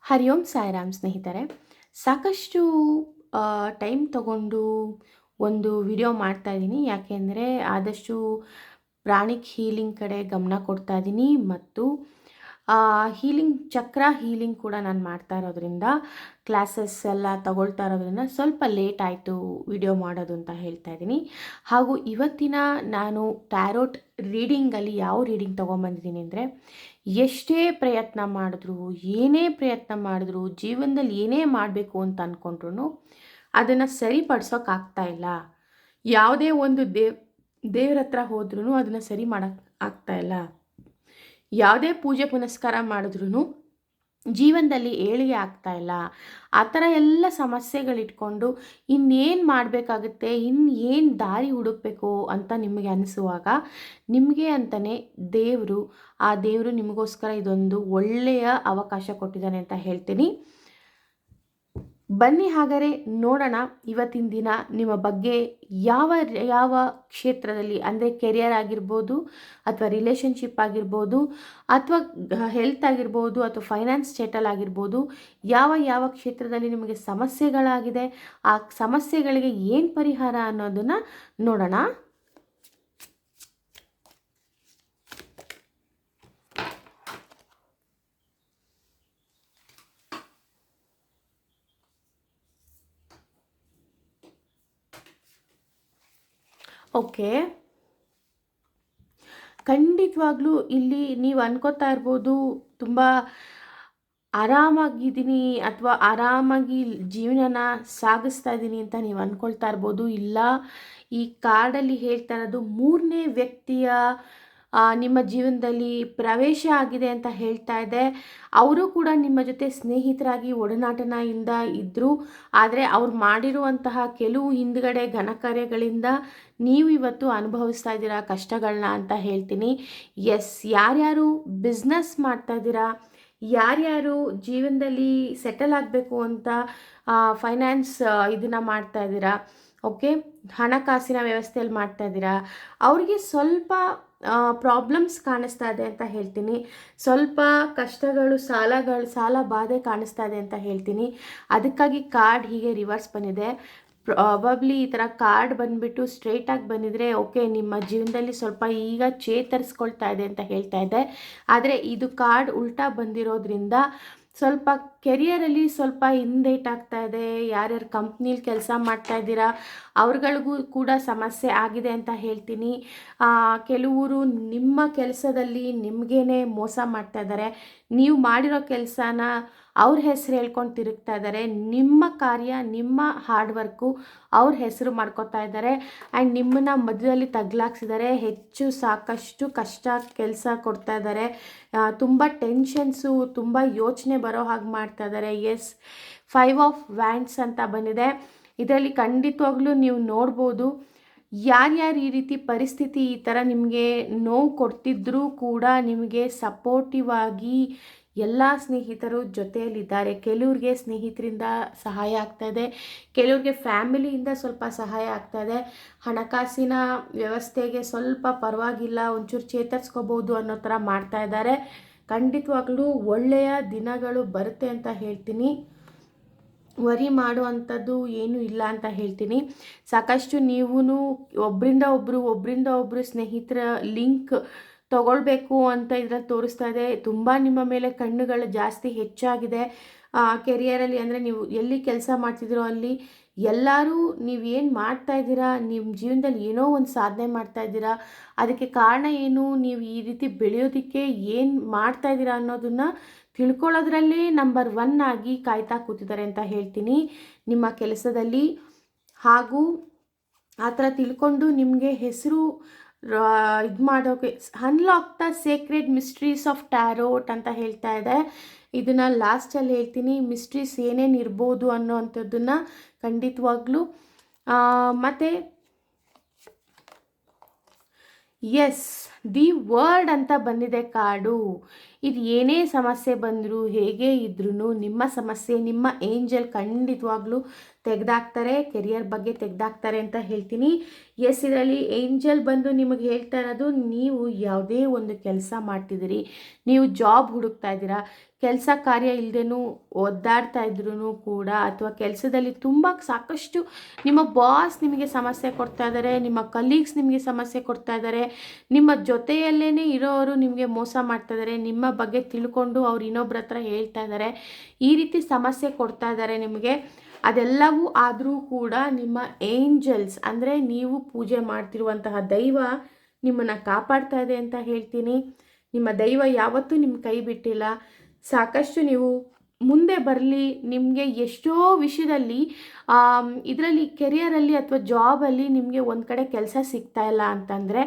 ಹರಿ ಓಂ ಸಾಯಿರಾಮ್ ಸ್ನೇಹಿತರೆ. ಸಾಕಷ್ಟು ಟೈಮ್ ತಗೊಂಡು ಒಂದು ವಿಡಿಯೋ ಮಾಡ್ತಾಯಿದ್ದೀನಿ. ಯಾಕೆಂದರೆ ಆದಷ್ಟು ಪ್ರಾಣಿಕ್ ಹೀಲಿಂಗ್ ಕಡೆ ಗಮನ ಕೊಡ್ತಾ ಇದ್ದೀನಿ ಮತ್ತು ಹೀಲಿಂಗ್ ಚಕ್ರ ಹೀಲಿಂಗ್ ಕೂಡ ನಾನು ಮಾಡ್ತಾ ಇರೋದ್ರಿಂದ, ಕ್ಲಾಸಸ್ ಎಲ್ಲ ತಗೊಳ್ತಾ ಇರೋದ್ರಿಂದ ಸ್ವಲ್ಪ ಲೇಟ್ ಆಯಿತು ವಿಡಿಯೋ ಮಾಡೋದು ಅಂತ ಹೇಳ್ತಾ ಇದ್ದೀನಿ. ಹಾಗೂ ಇವತ್ತಿನ ನಾನು ಟ್ಯಾರೋಟ್ ರೀಡಿಂಗಲ್ಲಿ ಯಾವ ರೀಡಿಂಗ್ ತೊಗೊಂಬಂದಿದ್ದೀನಿ ಅಂದರೆ, ಎಷ್ಟೇ ಪ್ರಯತ್ನ ಮಾಡಿದ್ರು, ಏನೇ ಪ್ರಯತ್ನ ಮಾಡಿದ್ರು, ಜೀವನದಲ್ಲಿ ಏನೇ ಮಾಡಬೇಕು ಅಂತ ಅಂದ್ಕೊಂಡ್ರು ಅದನ್ನು ಸರಿಪಡಿಸೋಕ್ಕಾಗ್ತಾ ಇಲ್ಲ. ಯಾವುದೇ ಒಂದು ದೇವ್ರ ಹತ್ರ ಹೋದ್ರೂ ಅದನ್ನು ಸರಿ ಮಾಡೋಕ್ಕೆ ಆಗ್ತಾ ಇಲ್ಲ. ಯಾವುದೇ ಪೂಜೆ ಪುನಸ್ಕಾರ ಮಾಡಿದ್ರೂ ಜೀವನದಲ್ಲಿ ಏಳಿಗೆ ಆಗ್ತಾ ಇಲ್ಲ. ಆ ಥರ ಎಲ್ಲ ಸಮಸ್ಯೆಗಳಿಟ್ಕೊಂಡು ಇನ್ನೇನು ಮಾಡಬೇಕಾಗುತ್ತೆ, ಇನ್ನೇನು ದಾರಿ ಹುಡುಕಬೇಕು ಅಂತ ನಿಮಗೆ ಅನಿಸುವಾಗ, ನಿಮಗೆ ಅಂತಲೇ ಆ ದೇವರು ನಿಮಗೋಸ್ಕರ ಇದೊಂದು ಒಳ್ಳೆಯ ಅವಕಾಶ ಕೊಟ್ಟಿದ್ದಾನೆ ಅಂತ ಹೇಳ್ತೀನಿ. ಬನ್ನಿ ಹಾಗಾದರೆ ನೋಡೋಣ ಇವತ್ತಿನ ದಿನ ನಿಮ್ಮ ಬಗ್ಗೆ ಯಾವ ಯಾವ ಕ್ಷೇತ್ರದಲ್ಲಿ, ಅಂದರೆ ಕೆರಿಯರ್ ಆಗಿರ್ಬೋದು, ಅಥವಾ ರಿಲೇಷನ್ಶಿಪ್ ಆಗಿರ್ಬೋದು, ಅಥವಾ ಹೆಲ್ತ್ ಆಗಿರ್ಬೋದು, ಅಥವಾ ಫೈನಾನ್ಸ್ ಸ್ಟೇಟಲ್ ಆಗಿರ್ಬೋದು, ಯಾವ ಯಾವ ಕ್ಷೇತ್ರದಲ್ಲಿ ನಿಮಗೆ ಸಮಸ್ಯೆಗಳಾಗಿದೆ, ಆ ಸಮಸ್ಯೆಗಳಿಗೆ ಏನು ಪರಿಹಾರ ಅನ್ನೋದನ್ನು ನೋಡೋಣ. ಓಕೆ, ಖಂಡಿತವಾಗ್ಲೂ ಇಲ್ಲಿ ನೀವು ಅನ್ಕೋತಾ ಇರ್ಬೋದು, ತುಂಬ ಆರಾಮಾಗಿದ್ದೀನಿ ಅಥವಾ ಆರಾಮಾಗಿ ಜೀವನನ ಸಾಗಿಸ್ತಾ ಇದ್ದೀನಿ ಅಂತ ನೀವು ಅಂದ್ಕೊಳ್ತಾ ಇರ್ಬೋದು. ಇಲ್ಲ, ಈ ಕಾರ್ಡಲ್ಲಿ ಹೇಳ್ತಾ ಇರೋದು ಮೂರನೇ ವ್ಯಕ್ತಿಯ ನಿಮ್ಮ ಜೀವನದಲ್ಲಿ ಪ್ರವೇಶ ಆಗಿದೆ ಅಂತ ಹೇಳ್ತಾ ಇದೆ. ಅವರು ಕೂಡ ನಿಮ್ಮ ಜೊತೆ ಸ್ನೇಹಿತರಾಗಿ ಒಡನಾಟದಿಂದ ಇದ್ದರು. ಆದರೆ ಅವ್ರು ಮಾಡಿರುವಂತಹ ಕೆಲವು ಹಿಂದ್ಗಡೆ ಘನಕಾರ್ಯಗಳಿಂದ ನೀವು ಇವತ್ತು ಅನುಭವಿಸ್ತಾ ಇದ್ದೀರಾ ಕಷ್ಟಗಳನ್ನ ಅಂತ ಹೇಳ್ತೀನಿ. ಎಸ್, ಯಾರ್ಯಾರು ಬಿಸ್ನೆಸ್ ಮಾಡ್ತಾ ಇದ್ದೀರಾ, ಯಾರ್ಯಾರು ಜೀವನದಲ್ಲಿ ಸೆಟಲ್ ಆಗಬೇಕು ಅಂತ ಫೈನಾನ್ಸ್ ಇದನ್ನು ಮಾಡ್ತಾ ಇದ್ದೀರಾ, ಓಕೆ, ಹಣಕಾಸಿನ ವ್ಯವಸ್ಥೆಯಲ್ಲಿ ಮಾಡ್ತಾ ಇದ್ದೀರಾ, ಅವ್ರಿಗೆ ಸ್ವಲ್ಪ ಪ್ರಾಬ್ಲಮ್ಸ್ ಕಾಣಿಸ್ತಾ ಇದೆ ಅಂತ ಹೇಳ್ತೀನಿ. ಸ್ವಲ್ಪ ಕಷ್ಟಗಳು, ಸಾಲ ಬಾಧೆ ಕಾಣಿಸ್ತಾ ಇದೆ ಅಂತ ಹೇಳ್ತೀನಿ. ಅದಕ್ಕಾಗಿ ಕಾರ್ಡ್ ಹೀಗೆ ರಿವರ್ಸ್ ಬಂದಿದೆ. ಪ್ರಾಬಬ್ಲಿ ಈ ಥರ ಕಾರ್ಡ್ ಬಂದುಬಿಟ್ಟು ಸ್ಟ್ರೇಟಾಗಿ ಬಂದಿದ್ರೆ ಓಕೆ, ನಿಮ್ಮ ಜೀವನದಲ್ಲಿ ಸ್ವಲ್ಪ ಈಗ ಚೇತರಿಸ್ಕೊಳ್ತಾ ಇದೆ ಅಂತ ಹೇಳ್ತಾ ಇದೆ. ಆದರೆ ಇದು ಕಾರ್ಡ್ ಉಲ್ಟಾ ಬಂದಿರೋದ್ರಿಂದ ಸ್ವಲ್ಪ ಕೆರಿಯರಲ್ಲಿ ಸ್ವಲ್ಪ ಹಿಂದೇಟ್ ಆಗ್ತಾ ಇದೆ. ಯಾರ್ಯಾರು ಕಂಪ್ನೀಲಿ ಕೆಲಸ ಮಾಡ್ತಾ ಇದ್ದೀರಾ ಅವ್ರುಗಳಿಗೂ ಕೂಡ ಸಮಸ್ಯೆ ಆಗಿದೆ ಅಂತ ಹೇಳ್ತೀನಿ. ಕೆಲವರು ನಿಮ್ಮ ಕೆಲಸದಲ್ಲಿ ನಿಮಗೇನೆ ಮೋಸ ಮಾಡ್ತಾ ಇದ್ದಾರೆ. ನೀವು ಮಾಡಿರೋ ಕೆಲಸನ ಅವ್ರ ಹೆಸರು ಹೇಳ್ಕೊಂಡು ತಿರುಗ್ತಾ ಇದ್ದಾರೆ. ನಿಮ್ಮ ಕಾರ್ಯ, ನಿಮ್ಮ ಹಾರ್ಡ್ ವರ್ಕು ಅವ್ರ ಹೆಸರು ಮಾಡ್ಕೋತಾ ಇದ್ದಾರೆ. ಆ್ಯಂಡ್ ನಿಮ್ಮನ್ನು ಮಧ್ಯದಲ್ಲಿ ತಗ್ಲಾಕ್ಸಿದ್ದಾರೆ. ಸಾಕಷ್ಟು ಕಷ್ಟ ಕೆಲಸ ಕೊಡ್ತಾ ಇದ್ದಾರೆ. ತುಂಬ ಟೆನ್ಷನ್ಸು, ತುಂಬ ಯೋಚನೆ ಬರೋ ಹಾಗೆ ಮಾಡ್ತಾ ಇದ್ದಾರೆ. ಎಸ್, 5 ಆಫ್ ವ್ಯಾಂಡ್ಸ್ ಅಂತ ಬಂದಿದೆ. ಇದರಲ್ಲಿ ಖಂಡಿತವಾಗ್ಲೂ ನೀವು ನೋಡ್ಬೋದು, ಯಾರ್ಯಾರು ಈ ರೀತಿ ಪರಿಸ್ಥಿತಿ ಈ ಥರ ನಿಮಗೆ ನೋವು ಕೊಡ್ತಿದ್ರೂ ಕೂಡ ನಿಮಗೆ ಸಪೋರ್ಟಿವ್ ಆಗಿ ಎಲ್ಲ ಸ್ನೇಹಿತರು ಜೊತೆಯಲ್ಲಿದ್ದಾರೆ. ಕೆಲವ್ರಿಗೆ ಸ್ನೇಹಿತರಿಂದ ಸಹಾಯ ಆಗ್ತಾಯಿದೆ, ಕೆಲವ್ರಿಗೆ ಫ್ಯಾಮಿಲಿಯಿಂದ ಸ್ವಲ್ಪ ಸಹಾಯ ಆಗ್ತಾಯಿದೆ. ಹಣಕಾಸಿನ ವ್ಯವಸ್ಥೆಗೆ ಸ್ವಲ್ಪ ಪರವಾಗಿಲ್ಲ, ಒಂಚೂರು ಚೇತರಿಸ್ಕೋಬೋದು ಅನ್ನೋ ಥರ ಮಾಡ್ತಾ ಇದ್ದಾರೆ. ಖಂಡಿತವಾಗ್ಲೂ ಒಳ್ಳೆಯ ದಿನಗಳು ಬರುತ್ತೆ ಅಂತ ಹೇಳ್ತೀನಿ. ವರಿ ಮಾಡುವಂಥದ್ದು ಏನೂ ಇಲ್ಲ ಅಂತ ಹೇಳ್ತೀನಿ. ಸಾಕಷ್ಟು ನೀವು ಒಬ್ಬರಿಂದ ಒಬ್ಬರು ಸ್ನೇಹಿತರ ಲಿಂಕ್ ತಗೊಳ್ಬೇಕು ಅಂತ ಇದರಲ್ಲಿ ತೋರಿಸ್ತಾ ಇದೆ. ತುಂಬ ನಿಮ್ಮ ಮೇಲೆ ಕಣ್ಣುಗಳು ಜಾಸ್ತಿ ಹೆಚ್ಚಾಗಿದೆ. ಕೆರಿಯರಲ್ಲಿ, ಅಂದರೆ ನೀವು ಎಲ್ಲಿ ಕೆಲಸ ಮಾಡ್ತಿದ್ದೀರೋ ಅಲ್ಲಿ ಎಲ್ಲರೂ ನೀವೇನು ಮಾಡ್ತಾ ಇದ್ದೀರಾ, ನಿಮ್ಮ ಜೀವನದಲ್ಲಿ ಏನೋ ಒಂದು ಸಾಧನೆ ಮಾಡ್ತಾ ಇದ್ದೀರಾ, ಅದಕ್ಕೆ ಕಾರಣ ಏನು, ನೀವು ಈ ರೀತಿ ಬೆಳೆಯೋದಕ್ಕೆ ಏನು ಮಾಡ್ತಾ ಇದ್ದೀರಾ ಅನ್ನೋದನ್ನು ತಿಳ್ಕೊಳ್ಳೋದ್ರಲ್ಲೇ ನಂಬರ್ 1 ಆಗಿ ಕಾಯ್ತಾ ಕೂತಿದ್ದಾರೆ ಅಂತ ಹೇಳ್ತೀನಿ ನಿಮ್ಮ ಕೆಲಸದಲ್ಲಿ. ಹಾಗೂ ಆ ಥರ ತಿಳ್ಕೊಂಡು ನಿಮಗೆ ಹೆಸರು ಇದು ಮಾಡೋಕ್ಕೆ unlock the Sacred mysteries of tarot ಅಂತ ಹೇಳ್ತಾ ಇದೆ. ಇದನ್ನು ಲಾಸ್ಟಲ್ಲಿ ಹೇಳ್ತೀನಿ, ಮಿಸ್ಟ್ರೀಸ್ ಏನೇನು ಇರ್ಬೋದು ಅನ್ನೋ ಅಂಥದ್ದನ್ನು ಖಂಡಿತವಾಗ್ಲೂ. ಮತ್ತು ಎಸ್, ದಿ ವರ್ಡ್ ಅಂತ ಬಂದಿದೆ ಕಾರ್ಡು. ಇದು ಏನೇ ಸಮಸ್ಯೆ ಬಂದರೂ ಹೇಗೆ ಇದ್ರೂ ನಿಮ್ಮ ಸಮಸ್ಯೆ ನಿಮ್ಮ ಏಂಜಲ್ ಖಂಡಿತವಾಗ್ಲೂ ತೆಗೆದಾಕ್ತಾರೆ, ಕೆರಿಯರ್ ಬಗ್ಗೆ ತೆಗೆದಾಕ್ತಾರೆ ಅಂತ ಹೇಳ್ತೀನಿ. ಎಸ್, ಇದರಲ್ಲಿ ಏಂಜಲ್ ಬಂದು ನಿಮಗೆ ಹೇಳ್ತಾ ಇರೋದು, ನೀವು ಯಾವುದೇ ಒಂದು ಕೆಲಸ ಮಾಡ್ತಿದ್ದೀರಿ, ನೀವು ಜಾಬ್ ಹುಡುಕ್ತಾ ಇದ್ದೀರಾ, ಕೆಲಸ ಕಾರ್ಯ ಇಲ್ಲದೇನೂ ಒದ್ದಾಡ್ತಾ ಇದ್ರೂ ಕೂಡ, ಅಥವಾ ಕೆಲಸದಲ್ಲಿ ತುಂಬ ಸಾಕಷ್ಟು ನಿಮ್ಮ ಬಾಸ್ ನಿಮಗೆ ಸಮಸ್ಯೆ ಕೊಡ್ತಾ ಇದ್ದಾರೆ, ನಿಮ್ಮ ಕಲೀಗ್ಸ್ ನಿಮಗೆ ಸಮಸ್ಯೆ ಕೊಡ್ತಾ ಇದ್ದಾರೆ, ನಿಮ್ಮ ಜೊತೆಯಲ್ಲೇ ಇರೋರು ನಿಮಗೆ ಮೋಸ ಮಾಡ್ತಾ ಇದ್ದಾರೆ, ನಿಮ್ಮ ಬಗ್ಗೆ ತಿಳ್ಕೊಂಡು ಅವ್ರು ಇನ್ನೊಬ್ರ ಹತ್ರ ಹೇಳ್ತಾ ಇದ್ದಾರೆ, ಈ ರೀತಿ ಸಮಸ್ಯೆ ಕೊಡ್ತಾ ಇದ್ದಾರೆ ನಿಮಗೆ. ಅದೆಲ್ಲವೂ ಆದರೂ ಕೂಡ ನಿಮ್ಮ ಏಂಜಲ್ಸ್ ಅಂದರೆ ನೀವು ಪೂಜೆ ಮಾಡ್ತಿರುವಂತಹ ದೈವ ನಿಮ್ಮನ್ನು ಕಾಪಾಡ್ತಾ ಇದೆ ಅಂತ ಹೇಳ್ತೀನಿ. ನಿಮ್ಮ ದೈವ ಯಾವತ್ತೂ ನಿಮ್ಮ ಕೈ ಬಿಟ್ಟಿಲ್ಲ. ಸಾಕಷ್ಟು ನೀವು ಮುಂದೆ ಬರಲಿ. ನಿಮಗೆ ಎಷ್ಟೋ ವಿಷಯದಲ್ಲಿ ಇದರಲ್ಲಿ ಕೆರಿಯರಲ್ಲಿ ಅಥವಾ ಜಾಬಲ್ಲಿ ನಿಮಗೆ ಒಂದು ಕಡೆ ಕೆಲಸ ಸಿಗ್ತಾ ಇಲ್ಲ ಅಂತಂದರೆ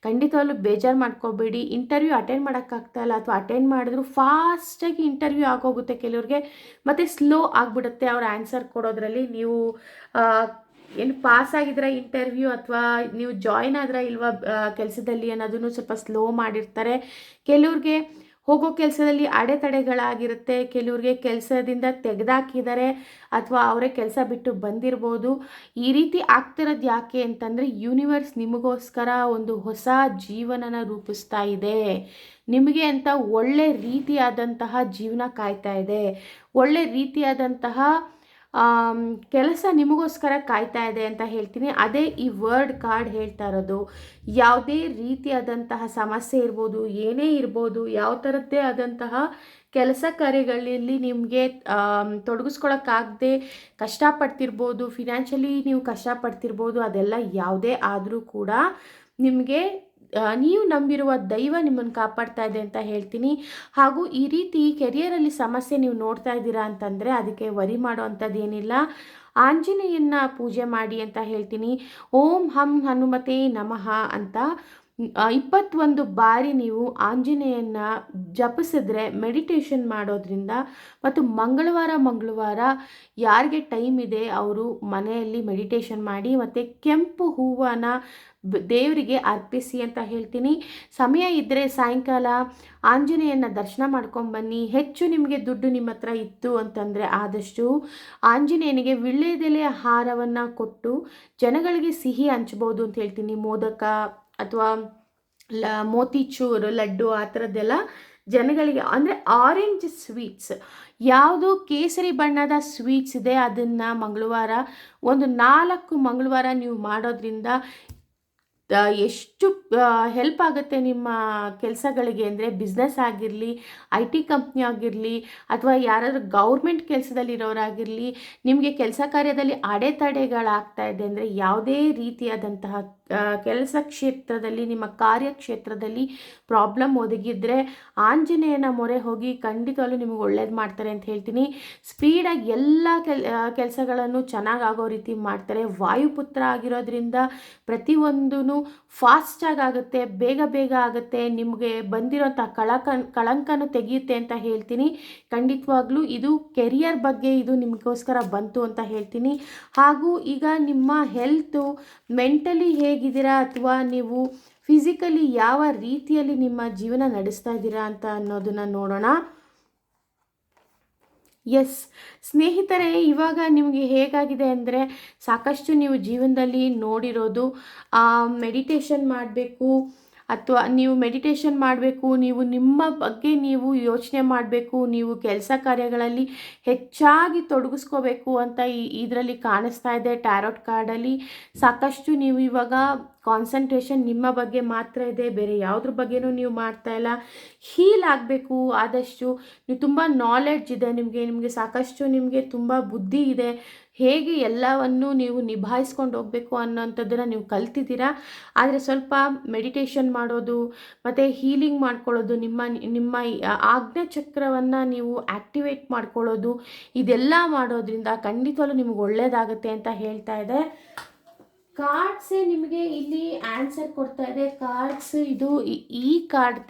ಖಂಡಿತವಾಗ್ಲೂ ಬೇಜಾರು ಮಾಡ್ಕೋಬೇಡಿ. ಇಂಟರ್ವ್ಯೂ ಅಟೆಂಡ್ ಮಾಡೋಕ್ಕಾಗ್ತಾಯಿಲ್ಲ ಅಥವಾ ಅಟೆಂಡ್ ಮಾಡಿದ್ರು ಫಾಸ್ಟಾಗಿ ಇಂಟರ್ವ್ಯೂ ಆಗೋಗುತ್ತೆ ಕೆಲವ್ರಿಗೆ, ಮತ್ತು ಸ್ಲೋ ಆಗಿಬಿಡುತ್ತೆ ಅವ್ರ ಆನ್ಸರ್ ಕೊಡೋದ್ರಲ್ಲಿ. ನೀವು ಏನು ಪಾಸ್ ಆಗಿದ್ರೆ ಇಂಟರ್ವ್ಯೂ ಅಥವಾ ನೀವು ಜಾಯ್ನ್ ಆದ್ರೆ ಇಲ್ವಾ ಕೆಲಸದಲ್ಲಿ ಅನ್ನೋದನ್ನು ಸ್ವಲ್ಪ ಸ್ಲೋ ಮಾಡಿರ್ತಾರೆ. ಕೆಲವ್ರಿಗೆ ಹೋಗೋ ಕೆಲಸದಲ್ಲಿ ಅಡೆತಡೆಗಳಾಗಿರುತ್ತೆ, ಕೆಲವ್ರಿಗೆ ಕೆಲಸದಿಂದ ತೆಗೆದಾಕಿದ್ದಾರೆ ಅಥವಾ ಅವರೇ ಕೆಲಸ ಬಿಟ್ಟು ಬಂದಿರ್ಬೋದು. ಈ ರೀತಿ ಆಗ್ತಿರೋದು ಯಾಕೆ ಅಂತಂದರೆ ಯೂನಿವರ್ಸ್ ನಿಮಗೋಸ್ಕರ ಒಂದು ಹೊಸ ಜೀವನನ ರೂಪಿಸ್ತಾ ಇದೆ. ನಿಮಗೆ ಅಂತ ಒಳ್ಳೆ ರೀತಿಯಾದಂತಹ ಜೀವನ ಕಾಯ್ತಾ ಇದೆ, ಒಳ್ಳೆ ರೀತಿಯಾದಂತಹ ಕೆಲಸ ನಿಮಗೋಸ್ಕರ ಕಾಯ್ತಾ ಇದೆ ಅಂತ ಹೇಳ್ತೀನಿ. ಅದೇ ಈ ವರ್ಡ್ ಕಾರ್ಡ್ ಹೇಳ್ತಾ ಇರೋದು. ಯಾವುದೇ ರೀತಿಯಾದಂತಹ ಸಮಸ್ಯೆ ಇರ್ಬೋದು, ಏನೇ ಇರ್ಬೋದು, ಯಾವ ಥರದ್ದೇ ಆದಂತಹ ಕೆಲಸ ಕಾರ್ಯಗಳಲ್ಲಿ ನಿಮಗೆ ತೊಡಗಿಸ್ಕೊಳಕ್ಕಾಗದೆ ಕಷ್ಟಪಡ್ತಿರ್ಬೋದು, ಫಿನಾನ್ಷಿಯಲಿ ನೀವು ಕಷ್ಟಪಡ್ತಿರ್ಬೋದು. ಅದೆಲ್ಲ ಯಾವುದೇ ಆದರೂ ಕೂಡ ನಿಮಗೆ ನೀವು ನಂಬಿರುವ ದೈವ ನಿಮ್ಮನ್ನು ಕಾಪಾಡ್ತಾ ಇದೆ ಅಂತ ಹೇಳ್ತೀನಿ. ಹಾಗೂ ಈ ರೀತಿ ಕೆರಿಯರಲ್ಲಿ ಸಮಸ್ಯೆ ನೀವು ನೋಡ್ತಾ ಇದ್ದೀರಾ ಅಂತಂದರೆ ಅದಕ್ಕೆ ವರಿ ಮಾಡೋ ಅಂಥದ್ದು ಏನಿಲ್ಲ. ಆಂಜನೇಯನ ಪೂಜೆ ಮಾಡಿ ಅಂತ ಹೇಳ್ತೀನಿ. ಓಂ ಹಂ ಹನುಮತೆ ನಮಃ ಅಂತ 21 ಬಾರಿ ನೀವು ಆಂಜನೇಯನ ಜಪಿಸಿದ್ರೆ, ಮೆಡಿಟೇಷನ್ ಮಾಡೋದ್ರಿಂದ, ಮತ್ತು ಮಂಗಳವಾರ ಯಾರಿಗೆ ಟೈಮ್ ಇದೆ ಅವರು ಮನೆಯಲ್ಲಿ ಮೆಡಿಟೇಷನ್ ಮಾಡಿ, ಮತ್ತು ಕೆಂಪು ಹೂವನ್ನು ದೇವರಿಗೆ ಅರ್ಪಿಸಿ ಅಂತ ಹೇಳ್ತೀನಿ. ಸಮಯ ಇದ್ದರೆ ಸಾಯಂಕಾಲ ಆಂಜನೇಯನ ದರ್ಶನ ಮಾಡ್ಕೊಂಬನ್ನಿ. ಹೆಚ್ಚು ನಿಮಗೆ ದುಡ್ಡು ನಿಮ್ಮ ಹತ್ರ ಇತ್ತು ಅಂತಂದರೆ ಆದಷ್ಟು ಆಂಜನೇಯನಿಗೆ ವೀಳ್ಯದೆಲೆಯ ಹಾರವನ್ನು ಕೊಟ್ಟು ಜನಗಳಿಗೆ ಸಿಹಿ ಹಂಚ್ಬೋದು ಅಂತ ಹೇಳ್ತೀನಿ. ಮೋದಕ ಅಥವಾ ಮೋತಿಚೂರು ಲಡ್ಡು ಆ ಥರದ್ದೆಲ್ಲ ಜನಗಳಿಗೆ, ಅಂದರೆ ಆರೆಂಜ್ ಸ್ವೀಟ್ಸ್, ಯಾವುದು ಕೇಸರಿ ಬಣ್ಣದ ಸ್ವೀಟ್ಸ್ ಇದೆ ಅದನ್ನು ಒಂದು 4 ಮಂಗಳವಾರ ನೀವು ಮಾಡೋದ್ರಿಂದ ಎಷ್ಟು ಹೆಲ್ಪ್ ಆಗುತ್ತೆ ನಿಮ್ಮ ಕೆಲಸಗಳಿಗೆ ಅಂದರೆ, ಬಿಸ್ನೆಸ್ ಆಗಿರಲಿ, IT ಕಂಪ್ನಿ ಆಗಿರಲಿ, ಅಥವಾ ಯಾರಾದರೂ ಗೌರ್ಮೆಂಟ್ ಕೆಲಸದಲ್ಲಿರೋರಾಗಿರಲಿ, ನಿಮಗೆ ಕೆಲಸ ಕಾರ್ಯದಲ್ಲಿ ಅಡೆತಡೆಗಳಾಗ್ತಾ ಇದೆ ಅಂದರೆ, ಯಾವುದೇ ರೀತಿಯಾದಂತಹ ಕೆಲಸ ಕ್ಷೇತ್ರದಲ್ಲಿ ನಿಮ್ಮ ಕಾರ್ಯಕ್ಷೇತ್ರದಲ್ಲಿ ಪ್ರಾಬ್ಲಮ್ ಒದಗಿದ್ರೆ ಆಂಜನೇಯನ ಮೊರೆ ಹೋಗಿ ಖಂಡಿತವಾಗ್ಲೂ ನಿಮಗೆ ಒಳ್ಳೇದು ಮಾಡ್ತಾರೆ ಅಂತ ಹೇಳ್ತೀನಿ. ಸ್ಪೀಡಾಗಿ ಎಲ್ಲ ಕೆಲಸಗಳನ್ನು ಚೆನ್ನಾಗಿ ಆಗೋ ರೀತಿ ಮಾಡ್ತಾರೆ. ವಾಯುಪುತ್ರ ಆಗಿರೋದ್ರಿಂದ ಪ್ರತಿಯೊಂದೂ ಫಾಸ್ಟಾಗಿ ಆಗುತ್ತೆ, ಬೇಗ ಆಗುತ್ತೆ. ನಿಮಗೆ ಬಂದಿರೋಂಥ ಕಳಂಕನೂ ತೆಗೆಯುತ್ತೆ ಅಂತ ಹೇಳ್ತೀನಿ. ಖಂಡಿತವಾಗ್ಲೂ ಇದು ಕೆರಿಯರ್ ಬಗ್ಗೆ ಇದು ನಿಮಗೋಸ್ಕರ ಬಂತು ಅಂತ ಹೇಳ್ತೀನಿ. ಹಾಗೂ ಈಗ ನಿಮ್ಮ ಹೆಲ್ತು ಮೆಂಟಲಿ ಹೇಗಿದ್ದೀರಾ ಅಥವಾ ನೀವು ಫಿಸಿಕಲಿ ಯಾವ ರೀತಿಯಲ್ಲಿ ನಿಮ್ಮ ಜೀವನ ನಡೆಸ್ತಾ ಇದ್ದೀರಾ ಅಂತ ಅನ್ನೋದನ್ನು ನೋಡೋಣ. ಎಸ್ ಸ್ನೇಹಿತರೆ, ಇವಾಗ ನಿಮಗೆ ಹೇಗಾಗಿದೆ ಅಂದರೆ, ಸಾಕಷ್ಟು ನೀವು ಜೀವನದಲ್ಲಿ ನೋಡಿರೋದು ಮೆಡಿಟೇಷನ್ ಮಾಡಬೇಕು ಅಥವಾ ನೀವು ಮೆಡಿಟೇಷನ್ ಮಾಡಬೇಕು, ನೀವು ನಿಮ್ಮ ಬಗ್ಗೆ ನೀವು ಯೋಚನೆ ಮಾಡಬೇಕು, ನೀವು ಕೆಲಸ ಕಾರ್ಯಗಳಲ್ಲಿ ಹೆಚ್ಚಾಗಿ ತೊಡಗಿಸ್ಕೋಬೇಕು ಅಂತ ಇದರಲ್ಲಿ ಕಾಣಿಸ್ತಾ ಇದೆ. ಟ್ಯಾರೋಟ್ ಕಾರ್ಡಲ್ಲಿ ಸಾಕಷ್ಟು ನೀವು ಇವಾಗ ಕಾನ್ಸಂಟ್ರೇಷನ್ ನಿಮ್ಮ ಬಗ್ಗೆ ಮಾತ್ರ ಇದೆ, ಬೇರೆ ಯಾವುದ್ರ ಬಗ್ಗೆನೂ ನೀವು ಮಾಡ್ತಾ ಇಲ್ಲ. ಹೀಲ್ ಆಗಬೇಕು ಆದಷ್ಟು. ನೀವು ತುಂಬ ನಾಲೆಡ್ಜ್ ಇದೆ ನಿಮಗೆ ಸಾಕಷ್ಟು, ನಿಮಗೆ ತುಂಬ ಬುದ್ಧಿ ಇದೆ, ಹೇಗೆ ಎಲ್ಲವನ್ನು ನೀವು ನಿಭಾಯಿಸ್ಕೊಂಡು ಹೋಗಬೇಕು ಅನ್ನೋಂಥದ್ದನ್ನು ನೀವು ಕಲ್ತಿದ್ದೀರಾ. ಆದರೆ ಸ್ವಲ್ಪ ಮೆಡಿಟೇಷನ್ ಮಾಡೋದು ಮತ್ತು ಹೀಲಿಂಗ್ ಮಾಡ್ಕೊಳ್ಳೋದು, ನಿಮ್ಮ ಆಜ್ಞಾ ಚಕ್ರವನ್ನು ನೀವು ಆ್ಯಕ್ಟಿವೇಟ್ ಮಾಡ್ಕೊಳ್ಳೋದು, ಇದೆಲ್ಲ ಮಾಡೋದ್ರಿಂದ ಖಂಡಿತವಾಗ್ಲೂ ನಿಮ್ಗೆ ಒಳ್ಳೆಯದಾಗುತ್ತೆ ಅಂತ ಹೇಳ್ತಾ ಇದೆ. ಕಾರ್ಡ್ಸೇ ನಿಮಗೆ ಇಲ್ಲಿ ಆನ್ಸರ್ ಕೊಡ್ತಾ ಇದೆ. ಕಾರ್ಡ್ಸ್ ಇದು ಈ ಕಾರ್ಡ್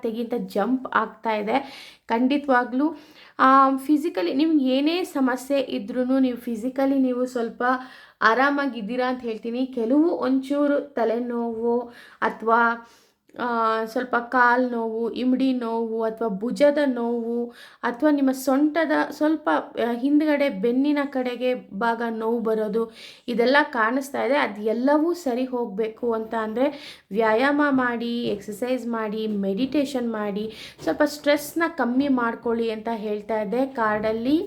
ತೆಗಿ ಅಂತ ಜಂಪ್ ಆಗ್ತಾ ಇದೆ. ಖಂಡಿತವಾಗ್ಲೂ ಫಿಸಿಕಲಿ ನಿಮ್ಗೆ ಏನೇ ಸಮಸ್ಯೆ ಇದ್ರೂ ನೀವು ಫಿಸಿಕಲಿ ನೀವು ಸ್ವಲ್ಪ ಆರಾಮಾಗಿದ್ದೀರಾ ಅಂತ ಹೇಳ್ತೀನಿ. ಕೆಲವು ಒಂಚೂರು ತಲೆನೋವು ಅಥವಾ ಸ್ವಲ್ಪ ಕಾಲು ನೋವು, ಇಮಡಿ ನೋವು ಅಥವಾ ಭುಜದ ನೋವು ಅಥವಾ ನಿಮ್ಮ ಸೊಂಟದ ಸ್ವಲ್ಪ ಹಿಂದ್ಗಡೆ ಬೆನ್ನಿನ ಕಡೆಗೆ ಭಾಗ ನೋವು ಬರೋದು ಇದೆಲ್ಲ ಕಾಣಿಸ್ತಾ ಇದೆ. ಅದು ಎಲ್ಲವೂ ಸರಿ ಹೋಗಬೇಕು ಅಂತ ಅಂದರೆ ವ್ಯಾಯಾಮ ಮಾಡಿ, ಎಕ್ಸಸೈಸ್ ಮಾಡಿ, ಮೆಡಿಟೇಷನ್ ಮಾಡಿ, ಸ್ವಲ್ಪ ಸ್ಟ್ರೆಸ್ನ ಕಮ್ಮಿ ಮಾಡ್ಕೊಳ್ಳಿ ಅಂತ ಹೇಳ್ತಾ ಇದ್ದೆ ಕಾರ್ಡಲ್ಲಿ.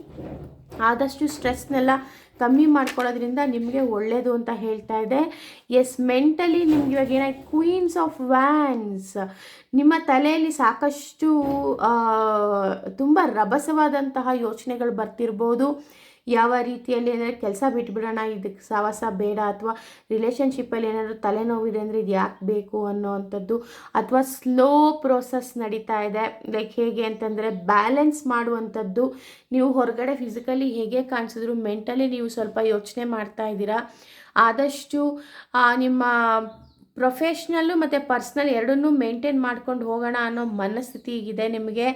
ಆದಷ್ಟು ಸ್ಟ್ರೆಸ್ನೆಲ್ಲ ಕಮ್ಮಿ ಮಾಡ್ಕೊಳ್ಳೋದ್ರಿಂದ ನಿಮಗೆ ಒಳ್ಳೆಯದು ಅಂತ ಹೇಳ್ತಾ ಇದೆ. ಎಸ್, ಮೆಂಟಲಿ ನಿಮ್ಗೆ ಇವಾಗ ಏನಾಯ್ತು, ಕ್ವೀನ್ಸ್ ಆಫ್ ವ್ಯಾನ್ಸ್, ನಿಮ್ಮ ತಲೆಯಲ್ಲಿ ಸಾಕಷ್ಟು ತುಂಬ ರಭಸವಾದಂತಹ ಯೋಚನೆಗಳು ಬರ್ತಿರ್ಬೋದು. ಯಾವ ರೀತಿಯಲ್ಲಿ ಅಂದರೆ ಕೆಲಸ ಬಿಟ್ಬಿಡೋಣ, ಇದಕ್ಕೆ ಸಹವಾಸ ಬೇಡ, ಅಥವಾ ರಿಲೇಷನ್ಶಿಪ್ಪಲ್ಲಿ ಏನಾದರೂ ತಲೆನೋವಿದೆ ಅಂದರೆ ಇದು ಯಾಕೆ ಬೇಕು ಅನ್ನೋವಂಥದ್ದು, ಅಥವಾ ಸ್ಲೋ ಪ್ರೋಸೆಸ್ ನಡೀತಾ ಇದೆ. ಲೈಕ್ ಹೇಗೆ ಅಂತಂದರೆ ಬ್ಯಾಲೆನ್ಸ್ ಮಾಡುವಂಥದ್ದು. ನೀವು ಹೊರಗಡೆ ಫಿಸಿಕಲಿ ಹೇಗೆ ಕಾಣಿಸಿದ್ರು ಮೆಂಟಲಿ ನೀವು ಸ್ವಲ್ಪ ಯೋಚನೆ ಮಾಡ್ತಾ ಇದ್ದೀರಾ. ಆದಷ್ಟು ನಿಮ್ಮ ಪ್ರೊಫೆಷ್ನಲ್ಲು ಮತ್ತು ಪರ್ಸ್ನಲ್ ಎರಡನ್ನೂ ಮೇಂಟೈನ್ ಮಾಡ್ಕೊಂಡು ಹೋಗೋಣ ಅನ್ನೋ ಮನಸ್ಥಿತಿ ಈಗಿದೆ ನಿಮಗೆ.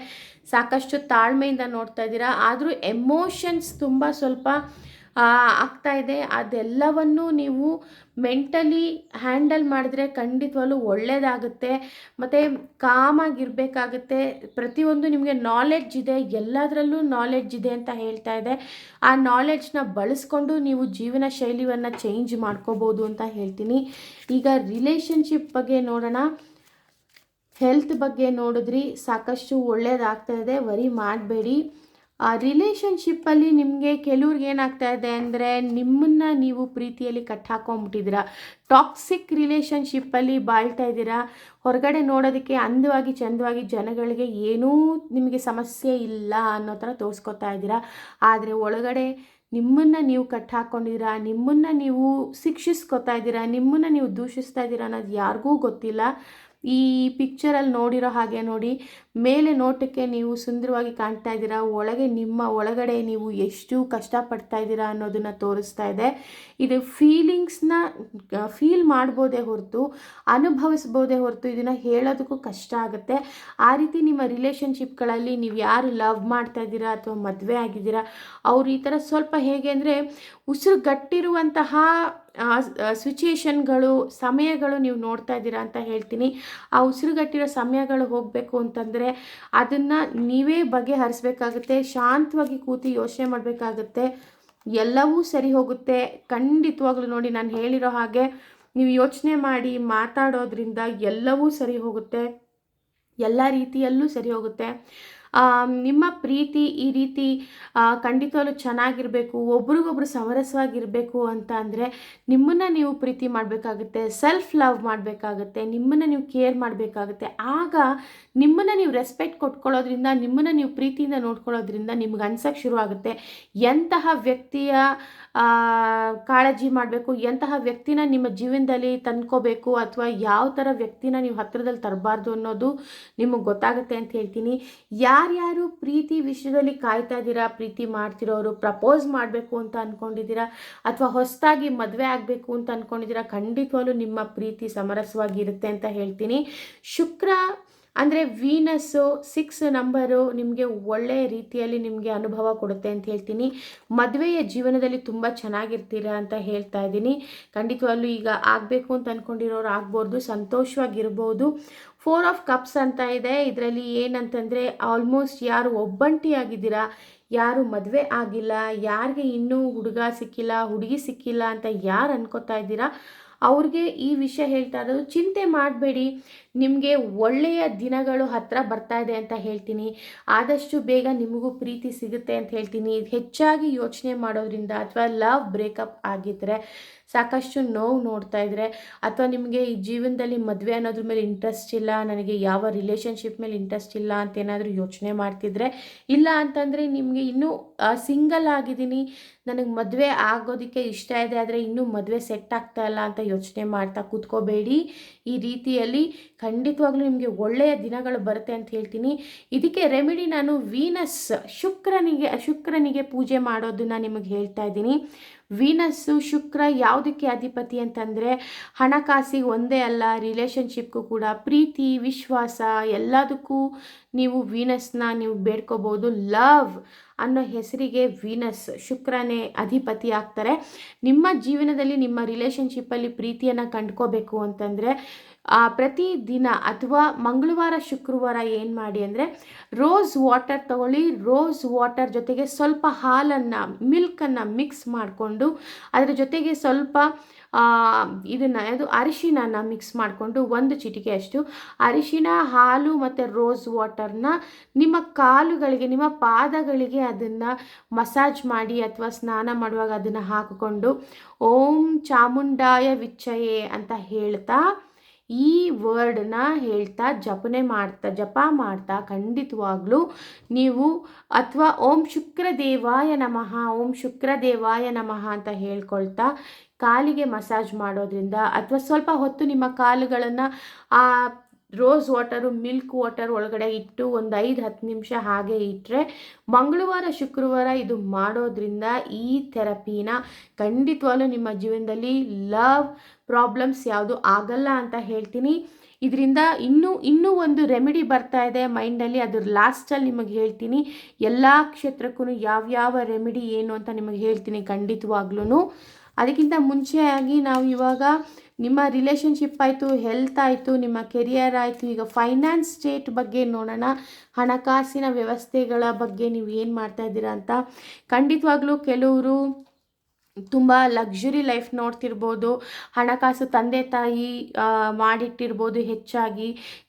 ಸಾಕಷ್ಟು ತಾಳ್ಮೆಯಿಂದ ನೋಡ್ತಾ ಇದ್ದೀರಾ, ಆದರೂ ಎಮೋಷನ್ಸ್ ತುಂಬ ಸ್ವಲ್ಪ ಆಗ್ತಾ ಇದೆ. ಅದೆಲ್ಲವನ್ನು ನೀವು ಮೆಂಟಲಿ ಹ್ಯಾಂಡಲ್ ಮಾಡಿದ್ರೆ ಖಂಡಿತವಾಗ್ಲೂ ಒಳ್ಳೆಯದಾಗುತ್ತೆ. ಮತ್ತು ಕಾಮಾಗಿರಬೇಕಾಗುತ್ತೆ. ಪ್ರತಿಯೊಂದು ನಿಮಗೆ ನಾಲೆಡ್ಜ್ ಇದೆ, ಎಲ್ಲದರಲ್ಲೂ ನಾಲೆಡ್ಜ್ ಇದೆ ಅಂತ ಹೇಳ್ತಾ ಇದೆ. ಆ ನಾಲೆಡ್ಜ್ನ ಬಳಸ್ಕೊಂಡು ನೀವು ಜೀವನ ಶೈಲಿಯನ್ನು ಚೇಂಜ್ ಮಾಡ್ಕೋಬೋದು ಅಂತ ಹೇಳ್ತೀನಿ. ಈಗ ರಿಲೇಷನ್ಶಿಪ್ ಬಗ್ಗೆ ನೋಡೋಣ. ಹೆಲ್ತ್ ಬಗ್ಗೆ ನೋಡಿದ್ರಿ, ಸಾಕಷ್ಟು ಒಳ್ಳೆಯದಾಗ್ತಾ ಇದೆ, ವರಿ ಮಾಡಬೇಡಿ. ರಿಲೇಷನ್ಶಿಪ್ಪಲ್ಲಿ ನಿಮಗೆ ಕೆಲವ್ರಿಗೆ ಏನಾಗ್ತಾ ಇದೆ ಅಂದರೆ ನಿಮ್ಮನ್ನು ನೀವು ಪ್ರೀತಿಯಲ್ಲಿ ಕಟ್ಟಾಕೊಂಡ್ಬಿಟ್ಟಿದ್ದೀರಾ. ಟಾಕ್ಸಿಕ್ ರಿಲೇಷನ್ಶಿಪ್ಪಲ್ಲಿ ಬಾಳ್ತಾ ಇದ್ದೀರಾ. ಹೊರಗಡೆ ನೋಡೋದಕ್ಕೆ ಅಂದವಾಗಿ ಚೆಂದವಾಗಿ ಜನಗಳಿಗೆ ಏನೂ ನಿಮಗೆ ಸಮಸ್ಯೆ ಇಲ್ಲ ಅನ್ನೋ ಥರ ತೋರಿಸ್ಕೊತಾ ಇದ್ದೀರಾ. ಆದರೆ ಒಳಗಡೆ ನಿಮ್ಮನ್ನು ನೀವು ಕಟ್ಟಾಕೊಂಡಿದ್ದೀರಾ, ನಿಮ್ಮನ್ನು ನೀವು ಶಿಕ್ಷಿಸ್ಕೊತಾ ಇದ್ದೀರಾ, ನಿಮ್ಮನ್ನು ನೀವು ದೂಷಿಸ್ತಾ ಇದ್ದೀರಾ ಅನ್ನೋದು ಯಾರಿಗೂ ಗೊತ್ತಿಲ್ಲ. ಈ ಪಿಕ್ಚರಲ್ಲಿ ನೋಡಿರೋ ಹಾಗೆ ನೋಡಿ, ಮೇಲೆ ನೋಟಕ್ಕೆ ನೀವು ಸುಂದರವಾಗಿ ಕಾಣ್ತಾ ಇದ್ದೀರಾ, ಒಳಗೆ ನಿಮ್ಮ ಒಳಗಡೆ ನೀವು ಎಷ್ಟು ಕಷ್ಟಪಡ್ತಾ ಇದ್ದೀರಾ ಅನ್ನೋದನ್ನು ತೋರಿಸ್ತಾ ಇದೆ. ಇದು ಫೀಲಿಂಗ್ಸ್ನ ಫೀಲ್ ಮಾಡ್ಬೋದೇ ಹೊರತು, ಅನುಭವಿಸ್ಬೋದೇ ಹೊರತು ಇದನ್ನು ಹೇಳೋದಕ್ಕೂ ಕಷ್ಟ ಆಗುತ್ತೆ. ಆ ರೀತಿ ನಿಮ್ಮ ರಿಲೇಷನ್ಶಿಪ್ಗಳಲ್ಲಿ ನೀವು ಯಾರು ಲವ್ ಮಾಡ್ತಾ ಇದ್ದೀರಾ ಅಥವಾ ಮದುವೆ ಆಗಿದ್ದೀರಾ ಅವ್ರು ಈ ಥರ ಸ್ವಲ್ಪ ಹೇಗೆ ಅಂದರೆ ಉಸಿರುಗಟ್ಟಿರುವಂತಹ ಸಿಚುಯೇಷನ್ಗಳು, ಸಮಯಗಳು ನೀವು ನೋಡ್ತಾ ಇದ್ದೀರಾ ಅಂತ ಹೇಳ್ತೀನಿ. ಆ ಉಸಿರುಗಟ್ಟಿರೋ ಸಮಯಗಳು ಹೋಗಬೇಕು ಅಂತಂದರೆ ಅದನ್ನು ನೀವೇ ಬಗೆಹರಿಸ್ಬೇಕಾಗುತ್ತೆ. ಶಾಂತವಾಗಿ ಕೂತು ಯೋಚನೆ ಮಾಡಬೇಕಾಗುತ್ತೆ. ಎಲ್ಲವೂ ಸರಿ ಹೋಗುತ್ತೆ ಖಂಡಿತವಾಗ್ಲೂ. ನೋಡಿ, ನಾನು ಹೇಳಿರೋ ಹಾಗೆ ನೀವು ಯೋಚನೆ ಮಾಡಿ ಮಾತಾಡೋದ್ರಿಂದ ಎಲ್ಲವೂ ಸರಿ ಹೋಗುತ್ತೆ, ಎಲ್ಲ ರೀತಿಯಲ್ಲೂ ಸರಿ ಹೋಗುತ್ತೆ. ನಿಮ್ಮ ಪ್ರೀತಿ ಈ ರೀತಿ ಖಂಡಿತವಾಗ್ಲೂ ಚೆನ್ನಾಗಿರಬೇಕು, ಒಬ್ರಿಗೊಬ್ರು ಸಮರಸವಾಗಿರಬೇಕು ಅಂತ ಅಂದರೆ ನಿಮ್ಮನ್ನು ನೀವು ಪ್ರೀತಿ ಮಾಡಬೇಕಾಗುತ್ತೆ, ಸೆಲ್ಫ್ ಲವ್ ಮಾಡಬೇಕಾಗುತ್ತೆ, ನಿಮ್ಮನ್ನು ನೀವು ಕೇರ್ ಮಾಡಬೇಕಾಗುತ್ತೆ. ಆಗ ನಿಮ್ಮನ್ನು ನೀವು ರೆಸ್ಪೆಕ್ಟ್ ಕೊಟ್ಕೊಳ್ಳೋದ್ರಿಂದ, ನಿಮ್ಮನ್ನು ನೀವು ಪ್ರೀತಿಯಿಂದ ನೋಡ್ಕೊಳ್ಳೋದ್ರಿಂದ ನಿಮ್ಗೆ ಅನ್ಸೋಕ್ಕೆ ಶುರುವಾಗುತ್ತೆ ಎಂತಹ ವ್ಯಕ್ತಿಯ ಕಾಳಜಿ ಮಾಡಬೇಕು, ಎಂತಹ ವ್ಯಕ್ತಿನ ನಿಮ್ಮ ಜೀವನದಲ್ಲಿ ತಂದ್ಕೋಬೇಕು, ಅಥವಾ ಯಾವ ಥರ ವ್ಯಕ್ತಿನ ನೀವು ಹತ್ತಿರದಲ್ಲಿ ತರಬಾರ್ದು ಅನ್ನೋದು ನಿಮಗೆ ಗೊತ್ತಾಗುತ್ತೆ ಅಂತ ಹೇಳ್ತೀನಿ. ಯಾರ್ಯಾರು ಪ್ರೀತಿ ವಿಷಯದಲ್ಲಿ ಕಾಯ್ತಾ ಇದ್ದೀರಾ, ಪ್ರೀತಿ ಮಾಡ್ತಿರೋರು, ಪ್ರಪೋಸ್ ಮಾಡಬೇಕು ಅಂತ ಅಂದ್ಕೊಂಡಿದ್ದೀರಾ ಅಥವಾ ಹೊಸದಾಗಿ ಮದುವೆ ಆಗಬೇಕು ಅಂತ ಅಂದ್ಕೊಂಡಿದ್ದೀರಾ, ಖಂಡಿತವಾಗ್ಲೂ ನಿಮ್ಮ ಪ್ರೀತಿ ಸಮರಸವಾಗಿರುತ್ತೆ ಅಂತ ಹೇಳ್ತೀನಿ. ಶುಕ್ರ ಅಂದರೆ ವೀನಸ್ಸು 6 ನಂಬರು ನಿಮಗೆ ಒಳ್ಳೆಯ ರೀತಿಯಲ್ಲಿ ನಿಮಗೆ ಅನುಭವ ಕೊಡುತ್ತೆ ಅಂತ ಹೇಳ್ತೀನಿ. ಮದುವೆಯ ಜೀವನದಲ್ಲಿ ತುಂಬ ಚೆನ್ನಾಗಿರ್ತೀರಾ ಅಂತ ಹೇಳ್ತಾ ಇದ್ದೀನಿ. ಖಂಡಿತವಾಗ್ಲೂ ಈಗ ಆಗಬೇಕು ಅಂತ ಅಂದ್ಕೊಂಡಿರೋರು ಆಗ್ಬೋದು, ಸಂತೋಷವಾಗಿರ್ಬೋದು. 4 ಆಫ್ ಕಪ್ಸ್ ಅಂತ ಇದೆ. ಇದರಲ್ಲಿ ಏನಂತಂದರೆ ಆಲ್ಮೋಸ್ಟ್ ಯಾರು ಒಬ್ಬಂಟಿಯಾಗಿದ್ದೀರಾ, ಯಾರು ಮದುವೆ ಆಗಿಲ್ಲ, ಯಾರಿಗೆ ಇನ್ನೂ ಹುಡುಗ ಸಿಕ್ಕಿಲ್ಲ, ಹುಡುಗಿ ಸಿಕ್ಕಿಲ್ಲ ಅಂತ ಯಾರು ಅನ್ಕೋತಾ ಇದ್ದೀರಾ ಅವ್ರಿಗೆ ಈ ವಿಷಯ ಹೇಳ್ತಾ ಇರೋದು, ಚಿಂತೆ ಮಾಡಬೇಡಿ, ನಿಮಗೆ ಒಳ್ಳೆಯ ದಿನಗಳು ಹತ್ತಿರ ಬರ್ತಾ ಇದೆ ಅಂತ ಹೇಳ್ತೀನಿ. ಆದಷ್ಟು ಬೇಗ ನಿಮಗೂ ಪ್ರೀತಿ ಸಿಗುತ್ತೆ ಅಂತ ಹೇಳ್ತೀನಿ. ಹೆಚ್ಚಾಗಿ ಯೋಚನೆ ಮಾಡೋದ್ರಿಂದ ಅಥವಾ ಲವ್ ಬ್ರೇಕಪ್ ಆಗಿದ್ದರೆ, ಸಾಕಷ್ಟು ನೋವು ನೋಡ್ತಾ ಇದ್ದರೆ, ಅಥವಾ ನಿಮಗೆ ಈ ಜೀವನದಲ್ಲಿ ಮದುವೆ ಅನ್ನೋದ್ರ ಮೇಲೆ ಇಂಟ್ರೆಸ್ಟ್ ಇಲ್ಲ, ನನಗೆ ಯಾವ ರಿಲೇಷನ್ಶಿಪ್ ಮೇಲೆ ಇಂಟ್ರೆಸ್ಟ್ ಇಲ್ಲ ಅಂತ ಏನಾದರೂ ಯೋಚನೆ ಮಾಡ್ತಿದ್ರೆ, ಇಲ್ಲ ಅಂತಂದರೆ ನಿಮಗೆ ಇನ್ನೂ ಸಿಂಗಲ್ ಆಗಿದ್ದೀನಿ, ನನಗೆ ಮದುವೆ ಆಗೋದಕ್ಕೆ ಇಷ್ಟ ಇದೆ ಆದರೆ ಇನ್ನೂ ಮದುವೆ ಸೆಟ್ ಆಗ್ತಾ ಇಲ್ಲ ಅಂತ ಯೋಚನೆ ಮಾಡ್ತಾ ಕೂತ್ಕೋಬೇಡಿ. ಈ ರೀತಿಯಲ್ಲಿ ಖಂಡಿತವಾಗ್ಲೂ ನಿಮಗೆ ಒಳ್ಳೆಯ ದಿನಗಳು ಬರುತ್ತೆ ಅಂತ ಹೇಳ್ತೀನಿ. ಇದಕ್ಕೆ ರೆಮಿಡಿ ನಾನು ವೀನಸ್ ಶುಕ್ರನಿಗೆ ಪೂಜೆ ಮಾಡೋದನ್ನು ನಿಮಗೆ ಹೇಳ್ತಾ ಇದ್ದೀನಿ. ವೀನಸ್ಸು ಶುಕ್ರ ಯಾವುದಕ್ಕೆ ಅಧಿಪತಿ ಅಂತಂದರೆ ಹಣಕಾಸಿಗೆ ಒಂದೇ ಅಲ್ಲ, ರಿಲೇಷನ್ಶಿಪ್ಗೂ ಕೂಡ, ಪ್ರೀತಿ ವಿಶ್ವಾಸ ಎಲ್ಲದಕ್ಕೂ ನೀವು ವೀನಸ್ನ ನೀವು ಬೇಡ್ಕೋಬೋದು. ಲವ್ ಅನ್ನೋ ಹೆಸರಿಗೆ ವೀನಸ್ ಶುಕ್ರನೇ ಅಧಿಪತಿ ಆಗ್ತಾರೆ. ನಿಮ್ಮ ಜೀವನದಲ್ಲಿ ನಿಮ್ಮ ರಿಲೇಷನ್ಶಿಪ್ಪಲ್ಲಿ ಪ್ರೀತಿಯನ್ನು ಕಂಡ್ಕೋಬೇಕು ಅಂತಂದರೆ ಪ್ರತಿದಿನ ಅಥವಾ ಮಂಗಳವಾರ ಶುಕ್ರವಾರ ಏನು ಮಾಡಿ ಅಂದರೆ ರೋಸ್ ವಾಟರ್ ತಗೊಳ್ಳಿ. ರೋಸ್ ವಾಟರ್ ಜೊತೆಗೆ ಸ್ವಲ್ಪ ಹಾಲನ್ನು ಮಿಲ್ಕನ್ನು ಮಿಕ್ಸ್ ಮಾಡಿಕೊಂಡು ಅದರ ಜೊತೆಗೆ ಸ್ವಲ್ಪ ಇದು ಅರಿಶಿನ ಮಿಕ್ಸ್ ಮಾಡಿಕೊಂಡು 1 ಚಿಟಿಕೆ ಅಷ್ಟು ಅರಿಶಿನ, ಹಾಲು ಮತ್ತು ರೋಸ್ ವಾಟರ್ನ ನಿಮ್ಮ ಕಾಲುಗಳಿಗೆ, ನಿಮ್ಮ ಪಾದಗಳಿಗೆ ಅದನ್ನು ಮಸಾಜ್ ಮಾಡಿ ಅಥವಾ ಸ್ನಾನ ಮಾಡುವಾಗ ಅದನ್ನು ಹಾಕಿಕೊಂಡು ಓಂ ಚಾಮುಂಡಾಯ ವಿಚ್ಚಯೇ ಅಂತ ಹೇಳ್ತಾ ಈ ವರ್ಡನ್ನ ಹೇಳ್ತಾ ಜಪ ಮಾಡ್ತಾ ಖಂಡಿತವಾಗ್ಲೂ ನೀವು ಅಥವಾ ಓಂ ಶುಕ್ರದೇವಾಯ ನಮಃ, ಓಂ ಶುಕ್ರದೇವಾಯ ನಮಃ ಅಂತ ಹೇಳ್ಕೊಳ್ತಾ ಕಾಲಿಗೆ ಮಸಾಜ್ ಮಾಡೋದ್ರಿಂದ ಅಥವಾ ಸ್ವಲ್ಪ ಹೊತ್ತು ನಿಮ್ಮ ಕಾಲುಗಳನ್ನು ಆ ರೋಸ್ ವಾಟರು ಮಿಲ್ಕ್ ವಾಟರ್ ಒಳಗಡೆ ಇಟ್ಟು ಒಂದು 5-10 ನಿಮಿಷ ಹಾಗೆ ಇಟ್ಟರೆ ಮಂಗಳವಾರ ಶುಕ್ರವಾರ ಇದು ಮಾಡೋದ್ರಿಂದ ಈ ಥೆರಪಿನ ಖಂಡಿತವಾಗ್ಲೂ ನಿಮ್ಮ ಜೀವನದಲ್ಲಿ ಲವ್ ಪ್ರಾಬ್ಲಮ್ಸ್ ಯಾವುದು ಆಗಲ್ಲ ಅಂತ ಹೇಳ್ತೀನಿ. ಇದರಿಂದ ಇನ್ನೂ ಒಂದು ರೆಮಿಡಿ ಬರ್ತಾ ಇದೆ ಮೈಂಡಲ್ಲಿ, ಅದ್ರ ಲಾಸ್ಟಲ್ಲಿ ನಿಮಗೆ ಹೇಳ್ತೀನಿ. ಎಲ್ಲ ಕ್ಷೇತ್ರಕ್ಕೂ ಯಾವ್ಯಾವ ರೆಮಿಡಿ ಏನು ಅಂತ ನಿಮಗೆ ಹೇಳ್ತೀನಿ ಖಂಡಿತವಾಗ್ಲೂ. ಅದಕ್ಕಿಂತ ಮುಂಚೆಯಾಗಿ ನಾವು ಇವಾಗ ನಿಮ್ಮ ರಿಲೇಷನ್ಶಿಪ್ ಆಯಿತು, ಹೆಲ್ತ್ ಆಯಿತು, ನಿಮ್ಮ ಕೆರಿಯರ್ ಆಯಿತು, ಈಗ ಫೈನಾನ್ಸ್ ಸ್ಟೇಟ್ ಬಗ್ಗೆ ನೋಡೋಣ. ಹಣಕಾಸಿನ ವ್ಯವಸ್ಥೆಗಳ ಬಗ್ಗೆ ನೀವು ಏನು ಮಾಡ್ತಾಯಿದ್ದೀರಾ ಅಂತ. ಖಂಡಿತವಾಗ್ಲೂ ಕೆಲವರು ತುಂಬ ಲಕ್ಸುರಿ ಲೈಫ್ ನೋಡ್ತಿರ್ಬೋದು, ಹಣಕಾಸು ತಂದೆ ತಾಯಿ ಮಾಡಿಟ್ಟಿರ್ಬೋದು, ಹೆಚ್ಚಾಗಿ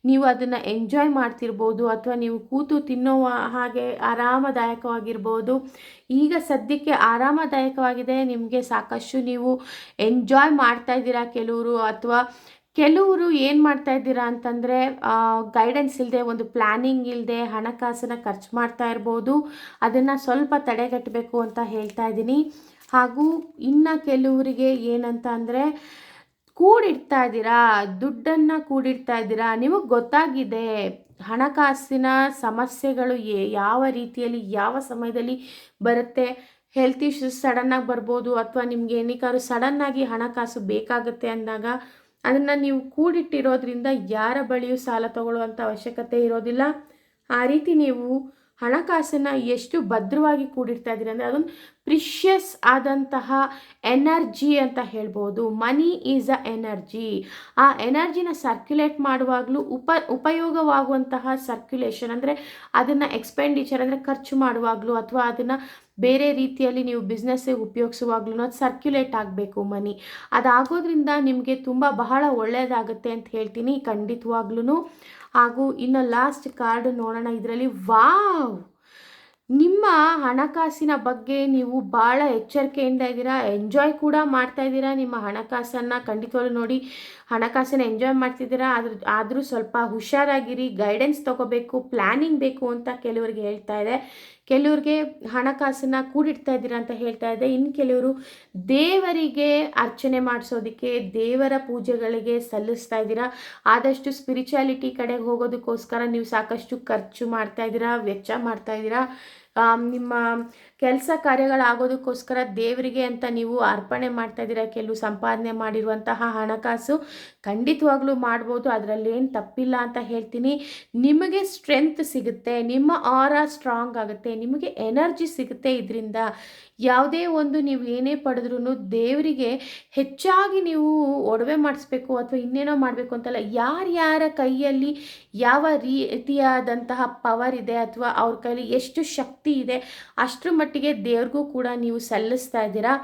ನೀವು ಅದನ್ನು ಎಂಜಾಯ್ ಮಾಡ್ತಿರ್ಬೋದು, ಅಥವಾ ನೀವು ಕೂತು ತಿನ್ನೋ ಹಾಗೆ ಆರಾಮದಾಯಕವಾಗಿರ್ಬೋದು. ಈಗ ಸದ್ಯಕ್ಕೆ ಆರಾಮದಾಯಕವಾಗಿದೆ, ನಿಮಗೆ ಸಾಕಷ್ಟು ನೀವು ಎಂಜಾಯ್ ಮಾಡ್ತಾಯಿದ್ದೀರಾ ಕೆಲವರು. ಅಥವಾ ಕೆಲವರು ಏನು ಮಾಡ್ತಾಯಿದ್ದೀರಾ ಅಂತಂದರೆ ಗೈಡೆನ್ಸ್ ಇಲ್ಲದೆ, ಒಂದು ಪ್ಲ್ಯಾನಿಂಗ್ ಇಲ್ಲದೆ ಹಣಕಾಸನ್ನು ಖರ್ಚು ಮಾಡ್ತಾ ಇರ್ಬೋದು. ಅದನ್ನು ಸ್ವಲ್ಪ ತಡೆಗಟ್ಟಬೇಕು ಅಂತ ಹೇಳ್ತಾ ಇದ್ದೀನಿ. ಹಾಗೂ ಇನ್ನು ಕೆಲವರಿಗೆ ಏನಂತ ಅಂದರೆ ಕೂಡಿಡ್ತಾ ಇದ್ದೀರಾ, ದುಡ್ಡನ್ನು ಕೂಡಿಡ್ತಾ ಇದ್ದೀರಾ, ನಿಮಗೆ ಗೊತ್ತಾಗಿದೆ ಹಣಕಾಸಿನ ಸಮಸ್ಯೆಗಳು ಯಾವ ರೀತಿಯಲ್ಲಿ ಯಾವ ಸಮಯದಲ್ಲಿ ಬರುತ್ತೆ. ಹೆಲ್ತ್ ಇಶ್ಯೂಸ್ ಸಡನ್ನಾಗಿ ಬರ್ಬೋದು, ಅಥವಾ ನಿಮಗೆ ಏನಕ್ಕಾದ್ರೂ ಸಡನ್ನಾಗಿ ಹಣಕಾಸು ಬೇಕಾಗುತ್ತೆ ಅಂದಾಗ ಅದನ್ನು ನೀವು ಕೂಡಿಟ್ಟಿರೋದ್ರಿಂದ ಯಾರ ಬಳಿಯೂ ಸಾಲ ತಗೊಳ್ಳುವಂಥ ಅವಶ್ಯಕತೆ ಇರೋದಿಲ್ಲ. ಆ ರೀತಿ ನೀವು ಹಣಕಾಸನ್ನು ಎಷ್ಟು ಭದ್ರವಾಗಿ ಕೂಡಿಡ್ತಾ ಇದ್ದೀರಿ ಅಂದರೆ ಅದೊಂದು ಪ್ರಿಷಿಯಸ್ ಆದಂತಹ ಎನರ್ಜಿ ಅಂತ ಹೇಳ್ಬೋದು. Money is a energy. ಆ ಎನರ್ಜಿನ ಸರ್ಕ್ಯುಲೇಟ್ ಮಾಡುವಾಗಲೂ ಉಪಯೋಗವಾಗುವಂತಹ ಸರ್ಕ್ಯುಲೇಷನ್ ಅಂದರೆ ಅದನ್ನು ಎಕ್ಸ್ಪೆಂಡಿಚರ್ ಅಂದರೆ ಖರ್ಚು ಮಾಡುವಾಗಲೂ ಅಥವಾ ಅದನ್ನು ಬೇರೆ ರೀತಿಯಲ್ಲಿ ನೀವು ಬಿಸ್ನೆಸ್ಸಿಗೆ ಉಪಯೋಗಿಸುವಾಗ್ಲೂ ಅದು ಸರ್ಕ್ಯುಲೇಟ್ ಆಗಬೇಕು ಮನಿ. ಅದಾಗೋದ್ರಿಂದ ನಿಮಗೆ ಬಹಳ ಒಳ್ಳೆಯದಾಗುತ್ತೆ ಅಂತ ಹೇಳ್ತೀನಿ ಖಂಡಿತವಾಗ್ಲೂ. ಹಾಗೂ ಇನ್ನು ಲಾಸ್ಟ್ ಕಾರ್ಡ್ ನೋಡೋಣ. ಇದರಲ್ಲಿ ವಾವ್, ನಿಮ್ಮ ಹಣಕಾಸಿನ ಬಗ್ಗೆ ನೀವು ಭಾಳ ಎಚ್ಚರಿಕೆಯಿಂದ ಇದ್ದೀರಾ, ಎಂಜಾಯ್ ಕೂಡ ಮಾಡ್ತಾ ಇದ್ದೀರಾ ನಿಮ್ಮ ಹಣಕಾಸನ್ನು. ಖಂಡಿತವಾಗ್ಲೂ ನೋಡಿ, ಹಣಕಾಸನ್ನು ಎಂಜಾಯ್ ಮಾಡ್ತಿದ್ದೀರಾ, ಆದರೂ ಸ್ವಲ್ಪ ಹುಷಾರಾಗಿರಿ, ಗೈಡೆನ್ಸ್ ತೊಗೋಬೇಕು, ಪ್ಲ್ಯಾನಿಂಗ್ ಬೇಕು ಅಂತ ಕೆಲವರಿಗೆ ಹೇಳ್ತಾ ಇದೆ. ಕೆಲವ್ರಿಗೆ ಹಣಕಾಸನ್ನು ಕೂಡಿಡ್ತಾ ಇದ್ದೀರಾ ಅಂತ ಹೇಳ್ತಾ ಇದೆ. ಇನ್ನು ಕೆಲವರು ದೇವರಿಗೆ ಅರ್ಚನೆ ಮಾಡಿಸೋದಕ್ಕೆ, ದೇವರ ಪೂಜೆಗಳಿಗೆ ಸಲ್ಲಿಸ್ತಾ ಇದ್ದೀರಾ. ಆದಷ್ಟು ಸ್ಪಿರಿಚುಯಾಲಿಟಿ ಕಡೆಗೆ ಹೋಗೋದಕ್ಕೋಸ್ಕರ ನೀವು ಸಾಕಷ್ಟು ಖರ್ಚು ಮಾಡ್ತಾ ಇದ್ದೀರಾ, ವೆಚ್ಚ ಮಾಡ್ತಾ ಇದ್ದೀರಾ. ನಿಮ್ಮ ಕೆಲಸ ಕಾರ್ಯಗಳಾಗೋದಕ್ಕೋಸ್ಕರ ದೇವರಿಗೆ ಅಂತ ನೀವು ಅರ್ಪಣೆ ಮಾಡ್ತಾ ಇದ್ದೀರಾ. ಕೆಲವು ಸಂಪಾದನೆ ಮಾಡಿರುವಂತಹ ಹಣಕಾಸು ಖಂಡಿತವಾಗ್ಲೂ ಮಾಡ್ಬೋದು, ಅದರಲ್ಲೇನು ತಪ್ಪಿಲ್ಲ ಅಂತ ಹೇಳ್ತೀನಿ. ನಿಮಗೆ ಸ್ಟ್ರೆಂತ್ ಸಿಗುತ್ತೆ, ನಿಮ್ಮ ಆರಾ ಸ್ಟ್ರಾಂಗ್ ಆಗುತ್ತೆ, ನಿಮಗೆ ಎನರ್ಜಿ ಸಿಗುತ್ತೆ. ಇದರಿಂದ ಯಾವುದೇ ಒಂದು ನೀವು ಏನೇ ಪಡೆದ್ರೂ ದೇವರಿಗೆ ಹೆಚ್ಚಾಗಿ ನೀವು ಒಡವೆ ಮಾಡಿಸ್ಬೇಕು ಅಥವಾ ಇನ್ನೇನೋ ಮಾಡಬೇಕು ಅಂತಲ್ಲ. ಯಾರ್ಯಾರ ಕೈಯಲ್ಲಿ ಯಾವ ರೀತಿಯಾದಂತಹ ಪವರ್ ಇದೆ ಅಥವಾ ಅವ್ರ ಕೈಲಿ ಎಷ್ಟು ಶಕ್ತಿ ಇದೆ ಅಷ್ಟರ ಮಟ್ಟಿಗೆ ದೇವ್ರಿಗೂ ಕೂಡ ನೀವು ಸಲ್ಲಿಸ್ತಾ ಇದ್ದೀರಾ.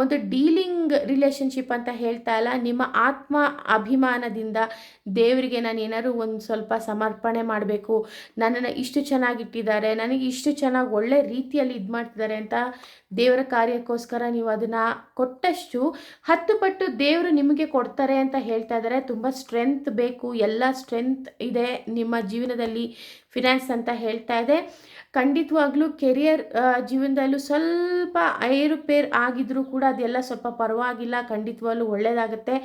ಒಂದು ಡೀಲಿಂಗ್ ರಿಲೇಷನ್ಶಿಪ್ ಅಂತ ಹೇಳ್ತಾ ಇಲ್ಲ, ನಿಮ್ಮ ಆತ್ಮ ಅಭಿಮಾನದಿಂದ ದೇವರಿಗೆ ನಾನು ಏನಾದ್ರು ಒಂದು ಸ್ವಲ್ಪ ಸಮರ್ಪಣೆ ಮಾಡಬೇಕು, ನನ್ನನ್ನು ಇಷ್ಟು ಚೆನ್ನಾಗಿಟ್ಟಿದ್ದಾರೆ, ನನಗೆ ಇಷ್ಟು ಚೆನ್ನಾಗಿ ಒಳ್ಳೆ ರೀತಿಯಲ್ಲಿ ಇದು ಮಾಡ್ತಿದ್ದಾರೆ ಅಂತ ದೇವರ ಕಾರ್ಯಕ್ಕೋಸ್ಕರ ನೀವು ಅದನ್ನು ಕೊಟ್ಟಷ್ಟು 10 ಪಟ್ಟು ದೇವರು ನಿಮಗೆ ಕೊಡ್ತಾರೆ ಅಂತ ಹೇಳ್ತಾ ಇದ್ದಾರೆ. ತುಂಬ ಸ್ಟ್ರೆಂತ್ ಬೇಕು, ಎಲ್ಲ ಸ್ಟ್ರೆಂತ್ ಇದೆ ನಿಮ್ಮ ಜೀವನದಲ್ಲಿ ಫಿನಾನ್ಸ್ ಅಂತ ಹೇಳ್ತಾ ಇದೆ. ಖಂಡಿತವಾಗ್ಲೂ ಕೆರಿಯರ್ ಜೀವನದಲ್ಲೂ ಸ್ವಲ್ಪ ಏರುಪೇರು ಆಗಿದ್ರೂ ಕೂಡ ಅದೆಲ್ಲ ಸ್ವಲ್ಪ ಪರವಾಗಿಲ್ಲ, ಖಂಡಿತವಾಗ್ಲೂ ಒಳ್ಳೆಯದಾಗುತ್ತೆ.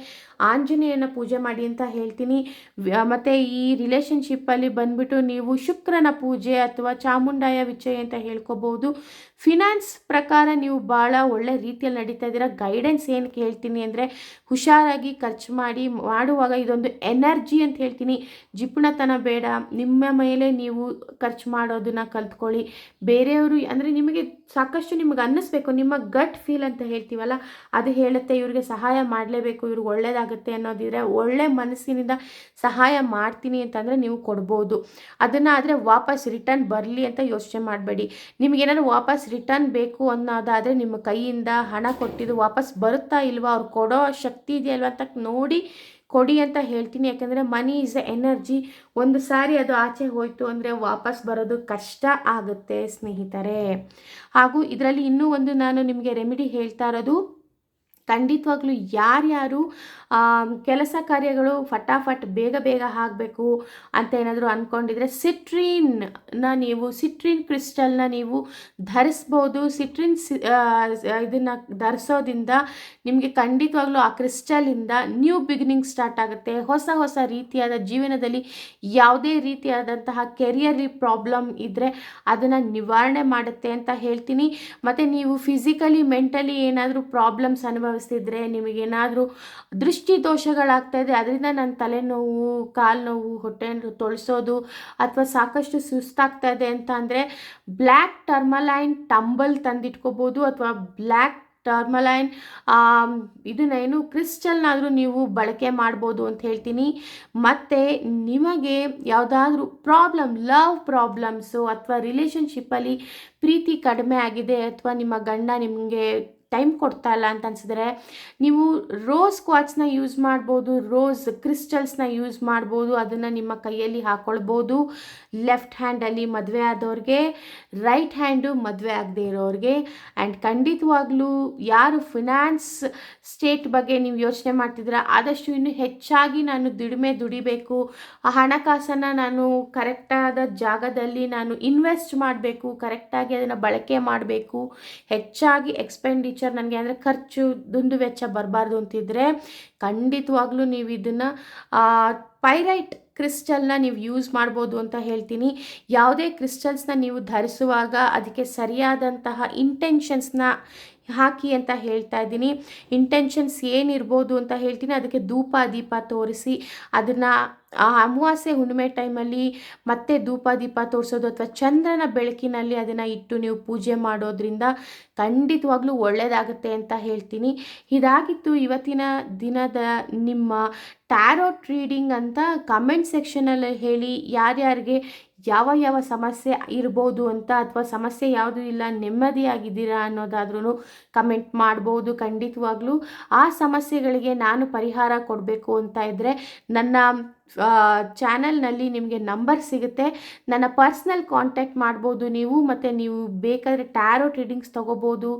ಆಂಜನೇಯನ ಪೂಜೆ ಮಾಡಿ ಅಂತ ಹೇಳ್ತೀನಿ. ಮತ್ತು ಈ ರಿಲೇಷನ್ಶಿಪ್ಪಲ್ಲಿ ಬಂದ್ಬಿಟ್ಟು ನೀವು ಶುಕ್ರನ ಪೂಜೆ ಅಥವಾ ಚಾಮುಂಡಾಯ ವಿಜಯ ಅಂತ ಹೇಳ್ಕೊಬೋದು. ಫಿನಾನ್ಸ್ ಪ್ರಕಾರ ನೀವು ಭಾಳ ಒಳ್ಳೆ ರೀತಿಯಲ್ಲಿ ನಡೀತಾ ಇದ್ದೀರಾ. ಗೈಡೆನ್ಸ್ ಏನಕ್ಕೆ ಹೇಳ್ತೀನಿ ಅಂದರೆ ಹುಷಾರಾಗಿ ಖರ್ಚು ಮಾಡುವಾಗ ಇದೊಂದು ಎನರ್ಜಿ ಅಂತ ಹೇಳ್ತೀನಿ. ಜಿಪುಣತನ ಬೇಡ, ನಿಮ್ಮ ಮೇಲೆ ನೀವು ಖರ್ಚು ಮಾಡೋದನ್ನು ಕಲ್ತ್ಕೊಳ್ಳಿ. ಬೇರೆಯವರು ಅಂದರೆ ನಿಮಗೆ ಸಾಕಷ್ಟು ನಿಮಗೆ ಅನ್ನಿಸ್ಬೇಕು, ನಿಮ್ಮ ಗಟ್ ಫೀಲ್ ಅಂತ ಹೇಳ್ತೀವಲ್ಲ ಅದು ಹೇಳುತ್ತೆ ಇವ್ರಿಗೆ ಸಹಾಯ ಮಾಡಲೇಬೇಕು, ಇವ್ರಿಗೆ ಒಳ್ಳೇದಾಗುತ್ತೆ ಅನ್ನೋದಿದ್ರೆ ಒಳ್ಳೆ ಮನಸ್ಸಿನಿಂದ ಸಹಾಯ ಮಾಡ್ತೀನಿ ಅಂತಂದರೆ ನೀವು ಕೊಡ್ಬೋದು. ಅದನ್ನು ಆದರೆ ವಾಪಸ್ ರಿಟರ್ನ್ ಬರಲಿ ಅಂತ ಯೋಚನೆ ಮಾಡಬೇಡಿ. ನಿಮಗೇನಾದ್ರು ವಾಪಸ್ ರಿಟರ್ನ್ ಬೇಕು ಅನ್ನೋದಾದರೆ ನಿಮ್ಮ ಕೈಯಿಂದ ಹಣ ಕೊಟ್ಟಿದ್ದು ವಾಪಸ್ ಬರುತ್ತಾ ಇಲ್ವಾ, ಅವ್ರು ಕೊಡೋ ಶಕ್ತಿ ಇದೆಯಲ್ವ ಅಂತ ನೋಡಿ ಕೊಡಿ ಅಂತ ಹೇಳ್ತೀನಿ. ಯಾಕಂದರೆ ಮನಿ ಈಸ್ ಎ ಎನರ್ಜಿ. ಒಂದು ಸಾರಿ ಅದು ಆಚೆ ಹೋಯಿತು ಅಂದರೆ ವಾಪಸ್ ಬರೋದು ಕಷ್ಟ ಆಗುತ್ತೆ ಸ್ನೇಹಿತರೆ. ಹಾಗೂ ಇದರಲ್ಲಿ ಇನ್ನೂ ಒಂದು ನಾನು ನಿಮಗೆ ರೆಮಿಡಿ ಹೇಳ್ತಾ ಇರೋದು, ಖಂಡಿತವಾಗ್ಲೂ ಯಾರ್ಯಾರು ಕೆಲಸ ಕಾರ್ಯಗಳು ಫಟಾಫಟ್ ಬೇಗ ಬೇಗ ಆಗಬೇಕು ಅಂತ ಏನಾದರೂ ಅಂದ್ಕೊಂಡಿದ್ರೆ ಸಿಟ್ರಿನ್ ಕ್ರಿಸ್ಟಲ್ನ ನೀವು ಧರಿಸ್ಬೋದು. ಇದನ್ನು ಧರಿಸೋದ್ರಿಂದ ನಿಮಗೆ ಖಂಡಿತವಾಗ್ಲೂ ಆ ಕ್ರಿಸ್ಟಲಿಂದ ನ್ಯೂ ಬಿಗಿನಿಂಗ್ ಸ್ಟಾರ್ಟ್ ಆಗುತ್ತೆ. ಹೊಸ ಹೊಸ ರೀತಿಯಾದ ಜೀವನದಲ್ಲಿ ಯಾವುದೇ ರೀತಿಯಾದಂತಹ ಕೆರಿಯರ್ಲಿ ಪ್ರಾಬ್ಲಮ್ ಇದ್ದರೆ ಅದನ್ನು ನಿವಾರಣೆ ಮಾಡುತ್ತೆ ಅಂತ ಹೇಳ್ತೀನಿ. ಮತ್ತು ನೀವು ಫಿಸಿಕಲಿ ಮೆಂಟಲಿ ಏನಾದರೂ ಪ್ರಾಬ್ಲಮ್ಸ್ ಅನುಭವಿಸ್ತಿದ್ರೆ, ನಿಮಗೇನಾದರೂ ದೃಷ್ಟಿ ದೋಷಗಳಾಗ್ತಾ ಇದೆ, ಅದರಿಂದ ನನ್ನ ತಲೆನೋವು, ಕಾಲು ನೋವು, ಹೊಟ್ಟೆ ತೊಳಸೋದು ಅಥವಾ ಸಾಕಷ್ಟು ಸುಸ್ತಾಗ್ತಾ ಇದೆ ಅಂತ ಅಂದರೆ ಬ್ಲ್ಯಾಕ್ ಟರ್ಮಲೈನ್ ಟಂಬಲ್ ತಂದಿಟ್ಕೋಬೋದು, ಅಥವಾ ಬ್ಲ್ಯಾಕ್ ಟರ್ಮಲೈನ್ ಇದನ್ನೇನು ಕ್ರಿಸ್ಟಲ್ನಾದರೂ ನೀವು ಬಳಕೆ ಮಾಡ್ಬೋದು ಅಂತ ಹೇಳ್ತೀನಿ. ಮತ್ತು ನಿಮಗೆ ಯಾವುದಾದ್ರೂ ಲವ್ ಪ್ರಾಬ್ಲಮ್ಸು ಅಥವಾ ರಿಲೇಷನ್ಶಿಪ್ಪಲ್ಲಿ ಪ್ರೀತಿ ಕಡಿಮೆ ಆಗಿದೆ, ಅಥವಾ ನಿಮ್ಮ ಗಂಡ ನಿಮಗೆ ಟೈಮ್ ಕೊಡ್ತಾ ಇಲ್ಲ ಅಂತ ಅನಿಸಿದ್ರೆ ನೀವು ರೋಸ್ ಕ್ವಾರ್ಟ್ಸ್ನ ಯೂಸ್ ಮಾಡ್ಬೋದು, ರೋಸ್ ಕ್ರಿಸ್ಟಲ್ಸ್ನ ಯೂಸ್ ಮಾಡ್ಬೋದು. ಅದನ್ನು ನಿಮ್ಮ ಕೈಯಲ್ಲಿ ಹಾಕ್ಕೊಳ್ಬೋದು. ಲೆಫ್ಟ್ ಹ್ಯಾಂಡಲ್ಲಿ ಮದುವೆ ಆದವ್ರಿಗೆ, ರೈಟ್ ಹ್ಯಾಂಡು ಮದುವೆ ಆಗದೆ ಇರೋರಿಗೆ. ಆ್ಯಂಡ್ ಖಂಡಿತವಾಗ್ಲೂ ಯಾರು ಫಿನಾನ್ಸ್ ಸ್ಟೇಟ್ ಬಗ್ಗೆ ನೀವು ಯೋಚನೆ ಮಾಡ್ತಿದ್ದೀರಾ, ಆದಷ್ಟು ಇನ್ನೂ ಹೆಚ್ಚಾಗಿ ನಾನು ದುಡಿಬೇಕು, ಆ ಹಣಕಾಸನ್ನು ನಾನು ಕರೆಕ್ಟಾದ ಜಾಗದಲ್ಲಿ ನಾನು ಇನ್ವೆಸ್ಟ್ ಮಾಡಬೇಕು, ಕರೆಕ್ಟಾಗಿ ಅದನ್ನು ಬಳಕೆ ಮಾಡಬೇಕು, ಹೆಚ್ಚಾಗಿ ಎಕ್ಸ್ಪೆಂಡಿಚರ್ ನನಗೆ ಅಂದರೆ ಖರ್ಚು ದುಂದುವೆಚ್ಚ ಬರಬಾರ್ದು ಅಂತಿದ್ರೆ ಖಂಡಿತವಾಗ್ಲೂ ನೀವು ಇದನ್ನು ಪೈರೈಟ್ ಕ್ರಿಸ್ಟಲ್ನ ನೀವು ಯೂಸ್ ಮಾಡ್ಬೋದು ಅಂತ ಹೇಳ್ತೀನಿ. ಯಾವುದೇ ಕ್ರಿಸ್ಟಲ್ಸ್ನ ನೀವು ಧರಿಸುವಾಗ ಅದಕ್ಕೆ ಸರಿಯಾದಂತಹ ಇಂಟೆನ್ಷನ್ಸ್ನ ಹಾಕಿ ಅಂತ ಹೇಳ್ತಾ ಇದ್ದೀನಿ. ಇಂಟೆನ್ಷನ್ಸ್ ಏನಿರ್ಬೋದು ಅಂತ ಹೇಳ್ತೀನಿ. ಅದಕ್ಕೆ ಧೂಪ ದೀಪ ತೋರಿಸಿ ಅದನ್ನು ಅಮಾವಾಸ್ಯೆ ಹುಣ್ಣಿಮೆ ಟೈಮಲ್ಲಿ ಮತ್ತೆ ಧೂಪ ದೀಪ ತೋರಿಸೋದು ಅಥವಾ ಚಂದ್ರನ ಬೆಳಕಿನಲ್ಲಿ ಅದನ್ನು ಇಟ್ಟು ನೀವು ಪೂಜೆ ಮಾಡೋದ್ರಿಂದ ಖಂಡಿತವಾಗ್ಲೂ ಒಳ್ಳೆಯದಾಗುತ್ತೆ ಅಂತ ಹೇಳ್ತೀನಿ. ಇದಾಗಿತ್ತು ಇವತ್ತಿನ ದಿನದ ನಿಮ್ಮ ಟ್ಯಾರೋಟ್ ರೀಡಿಂಗ್ ಅಂತ. ಕಮೆಂಟ್ ಸೆಕ್ಷನಲ್ಲಿ ಹೇಳಿ ಯಾರ್ಯಾರಿಗೆ ಯಾವ ಸಮಸ್ಯೆ ಇರ್ಬೋದು ಅಂತ, ಅಥವಾ ಸಮಸ್ಯೆ ಯಾವುದೂ ಇಲ್ಲ ನೆಮ್ಮದಿಯಾಗಿದ್ದೀರಾ ಅನ್ನೋದಾದ್ರೂ ಕಮೆಂಟ್ ಮಾಡ್ಬೋದು. ಖಂಡಿತವಾಗ್ಲೂ ಆ ಸಮಸ್ಯೆಗಳಿಗೆ ನಾನು ಪರಿಹಾರ ಕೊಡಬೇಕು ಅಂತ ಇದ್ದರೆ ನನ್ನ ಚಾನಲ್ನಲ್ಲಿ ನಿಮಗೆ ನಂಬರ್ ಸಿಗುತ್ತೆ, ನನ್ನ ಪರ್ಸ್ನಲ್ ಕಾಂಟ್ಯಾಕ್ಟ್ ಮಾಡ್ಬೋದು ನೀವು. ಮತ್ತು ನೀವು ಬೇಕಾದರೆ ಟ್ಯಾರೋಟ್ ರೀಡಿಂಗ್ಸ್ ತೊಗೋಬೋದು,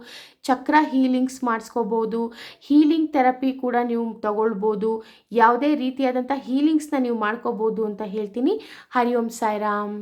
ಚಕ್ರ ಹೀಲಿಂಗ್ಸ್ ಮಾಡಿಸ್ಕೋಬೋದು, ಹೀಲಿಂಗ್ ಥೆರಪಿ ಕೂಡ ನೀವು ತಗೊಳ್ಬೋದು, ಯಾವುದೇ ರೀತಿಯಾದಂಥ ಹೀಲಿಂಗ್ಸ್ನ ನೀವು ಮಾಡ್ಕೋಬೋದು ಅಂತ ಹೇಳ್ತೀನಿ. ಹರಿ ಓಂ ಸಾಯಿರಾಮ್.